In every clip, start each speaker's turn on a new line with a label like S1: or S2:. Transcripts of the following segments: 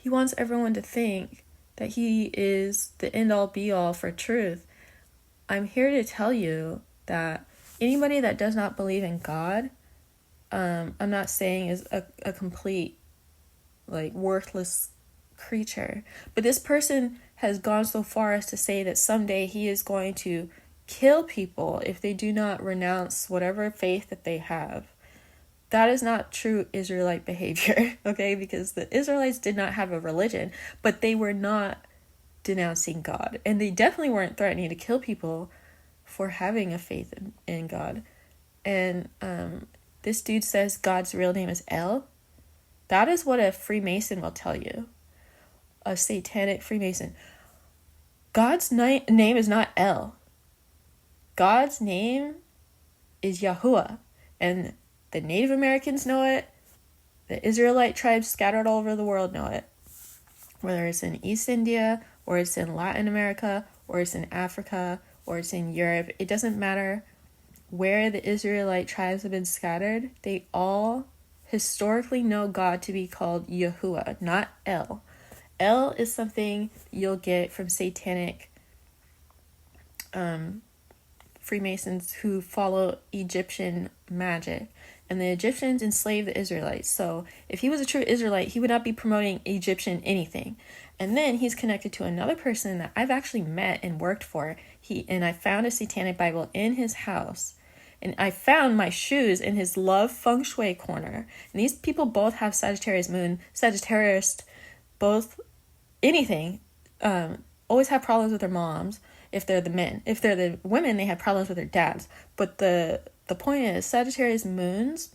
S1: he wants everyone to think that he is the end-all be-all for truth. I'm here to tell you that anybody that does not believe in God, I'm not saying is a complete, like, worthless creature. But this person has gone so far as to say that someday he is going to kill people if they do not renounce whatever faith that they have. That is not true Israelite behavior, okay? Because the Israelites did not have a religion, but they were not denouncing God. And they definitely weren't threatening to kill people for having a faith in God. And this dude says God's real name is El. That is what a Freemason will tell you. A satanic Freemason. God's name is not El. God's name is Yahuah. And the Native Americans know it. The Israelite tribes scattered all over the world know it. Whether it's in East India, or it's in Latin America, or it's in Africa, or it's in Europe. It doesn't matter where the Israelite tribes have been scattered. They all historically know God to be called Yahuah, not El. El is something you'll get from satanic Freemasons who follow Egyptian magic. And the Egyptians enslaved the Israelites. So if he was a true Israelite, he would not be promoting Egyptian anything. And then he's connected to another person that I've actually met and worked for. And I found a satanic Bible in his house. And I found my shoes in his love feng shui corner. And these people both have Sagittarius moon, Sagittarius, both anything. Always have problems with their moms if they're the men. If they're the women, they have problems with their dads. But the point is, Sagittarius moons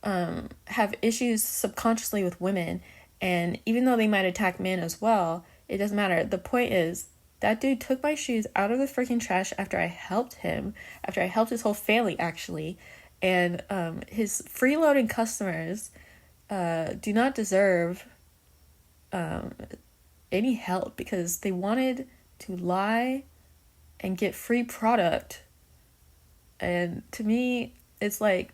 S1: have issues subconsciously with women, and even though they might attack men as well, it doesn't matter. The point is, that dude took my shoes out of the freaking trash after I helped him, after I helped his whole family, actually, and his freeloading customers do not deserve any help because they wanted to lie and get free product. And to me, it's like,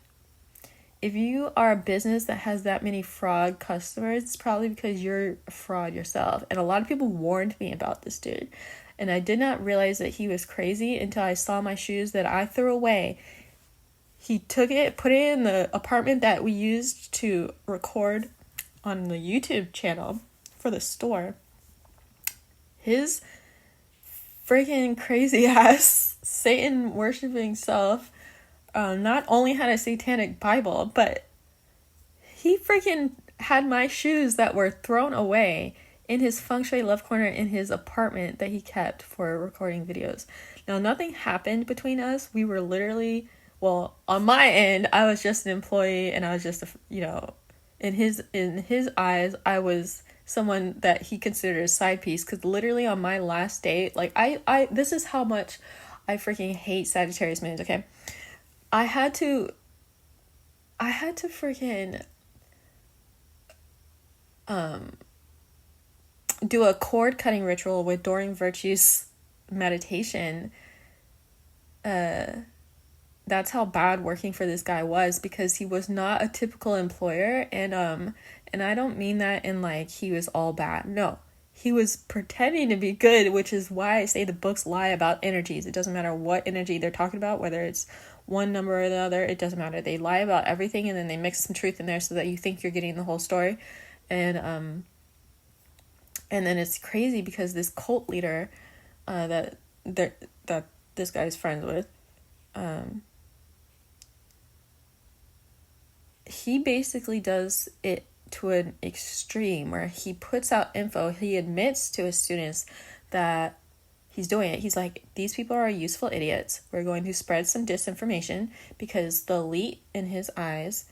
S1: if you are a business that has that many fraud customers, it's probably because you're a fraud yourself. And a lot of people warned me about this dude. And I did not realize that he was crazy until I saw my shoes that I threw away. He took it, put it in the apartment that we used to record on the YouTube channel for the store. His freaking crazy ass Satan worshipping self not only had a satanic Bible, but he freaking had my shoes that were thrown away in his feng shui love corner in his apartment that he kept for recording videos. Now, nothing happened between us. We were literally, well, on my end, I was just an employee, and I was just in his eyes, I was someone that he considered a side piece, because literally on my last date, like, I this is how much I freaking hate Sagittarius moons, okay? I had to freaking do a cord cutting ritual with Doreen Virtue's meditation. That's how bad working for this guy was, because he was not a typical employer, and I don't mean that in like he was all bad. No, he was pretending to be good, which is why I say the books lie about energies. It doesn't matter what energy they're talking about, whether it's one number or the other, it doesn't matter. They lie about everything, and then they mix some truth in there so that you think you're getting the whole story. And then it's crazy because this cult leader that this guy's friends with, he basically does it to an extreme where he puts out info. He admits to his students that he's doing it. He's like, these people are useful idiots. We're going to spread some disinformation because the elite in his eyes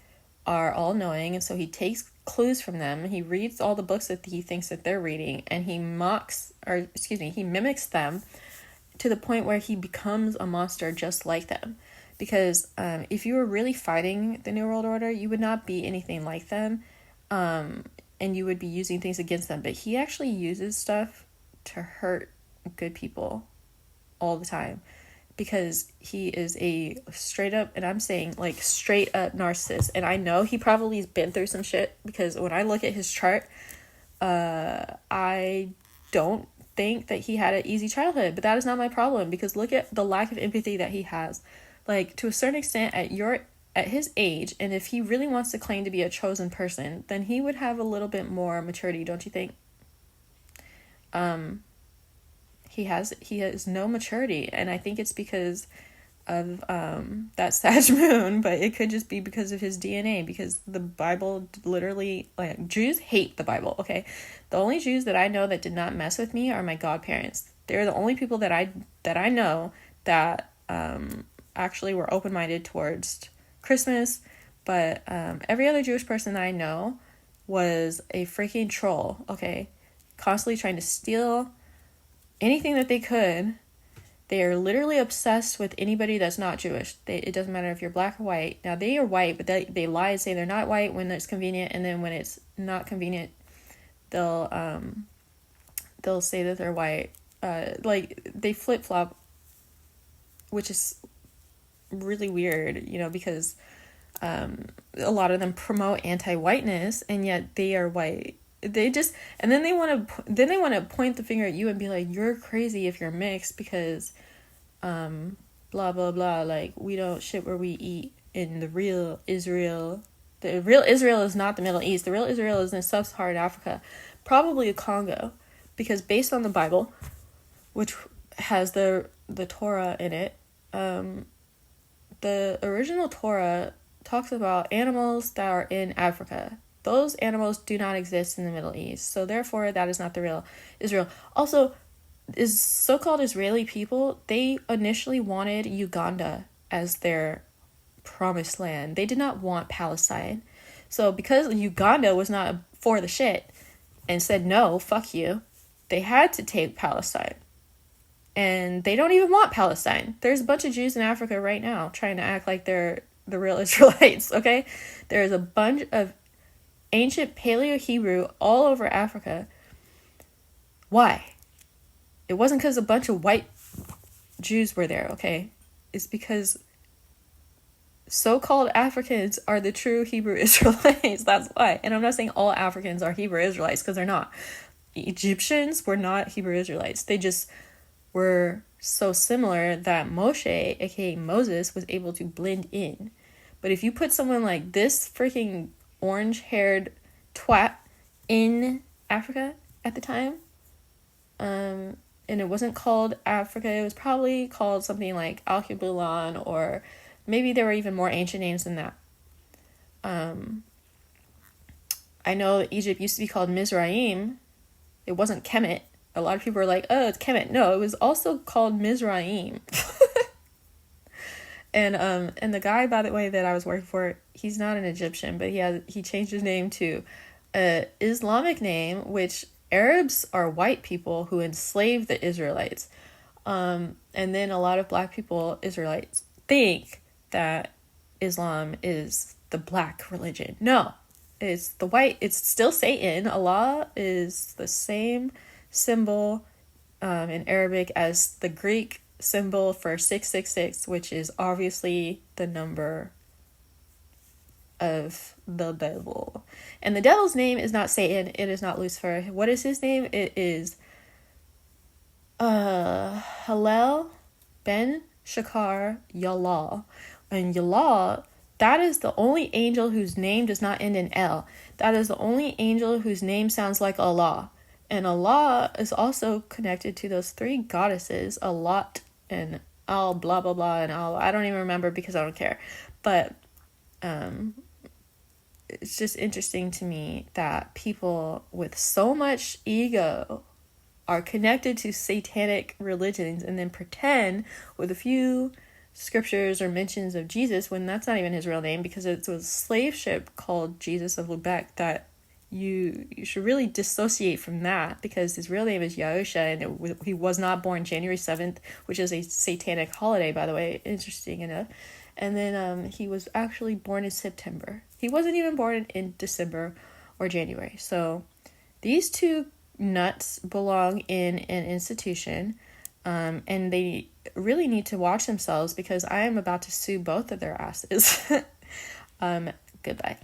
S1: are all knowing, and so he takes clues from them. He reads all the books that he thinks that they're reading, and he mimics them to the point where he becomes a monster just like them. Because if you were really fighting the New World Order, you would not be anything like them, and you would be using things against them. But he actually uses stuff to hurt good people all the time, because he is a straight up, and I'm saying like straight up narcissist. And I know he probably has been through some shit, because when I look at his chart, I don't think that he had an easy childhood, but that is not my problem, because look at the lack of empathy that he has. Like, to a certain extent, at his age, and if he really wants to claim to be a chosen person, then he would have a little bit more maturity, don't you think? He has no maturity, and I think it's because of that Sag moon, but it could just be because of his DNA, because the Bible literally, like, Jews hate the Bible, okay? The only Jews that I know that did not mess with me are my godparents. They're the only people that I know that actually were open-minded towards Christmas, but every other Jewish person that I know was a freaking troll, okay? Constantly trying to steal anything that they could. They are literally obsessed with anybody that's not Jewish. It doesn't matter if you're black or white. Now, they are white, but they lie and say they're not white when it's convenient, and then when it's not convenient, they'll say that they're white. Like, they flip-flop, which is really weird, because a lot of them promote anti-whiteness, and yet they are white. They just, and then they want to point the finger at you and be like, you're crazy if you're mixed, because blah blah blah, like, we don't shit where we eat in the real Israel. The real Israel is not the Middle East. The real Israel is in sub-Saharan Africa, probably Congo, because based on the Bible, which has the Torah in it, the original Torah talks about animals that are in Africa. Those animals do not exist in the Middle East. So therefore, that is not the real Israel. Also, is so-called Israeli people, they initially wanted Uganda as their promised land. They did not want Palestine. So because Uganda was not for the shit and said, no, fuck you, they had to take Palestine. And they don't even want Palestine. There's a bunch of Jews in Africa right now trying to act like they're the real Israelites, okay? There's a bunch of ancient Paleo-Hebrew all over Africa. Why? It wasn't because a bunch of white Jews were there, okay? It's because so-called Africans are the true Hebrew Israelites. That's why. And I'm not saying all Africans are Hebrew Israelites, because they're not. Egyptians were not Hebrew Israelites. They just were so similar that Moshe, aka Moses, was able to blend in. But if you put someone like this freaking orange-haired twat in Africa at the time, and it wasn't called Africa, it was probably called something like Al-Kibulan, or maybe there were even more ancient names than that. I know Egypt used to be called Mizraim. It wasn't Kemet. A lot of people are like, oh, it's Kemet. No, it was also called Mizraim. And the guy, by the way, that I was working for, he's not an Egyptian, but he changed his name to an Islamic name, which Arabs are white people who enslaved the Israelites. And then a lot of black people, Israelites, think that Islam is the black religion. No, it's the white. It's still Satan. Allah is the same symbol in Arabic as the Greek symbol for 666, which is obviously the number of the devil. And the devil's name is not Satan. It is not Lucifer. What is his name? It is helel, ben, shachar, yalal. And yalal, that is the only angel whose name does not end in L. That is the only angel whose name sounds like Allah. And Allah is also connected to those three goddesses, Alat and Al blah blah blah and Al, I don't even remember because I don't care. But it's just interesting to me that people with so much ego are connected to satanic religions and then pretend with a few scriptures or mentions of Jesus when that's not even his real name, because it was a slave ship called Jesus of Lubeck that you should really dissociate from that, because his real name is Yahusha, and he was not born January 7th, which is a satanic holiday, by the way, interesting enough. And then he was actually born in September. He wasn't even born in December or January. So these two nuts belong in an institution, and they really need to watch themselves, because I am about to sue both of their asses. Goodbye.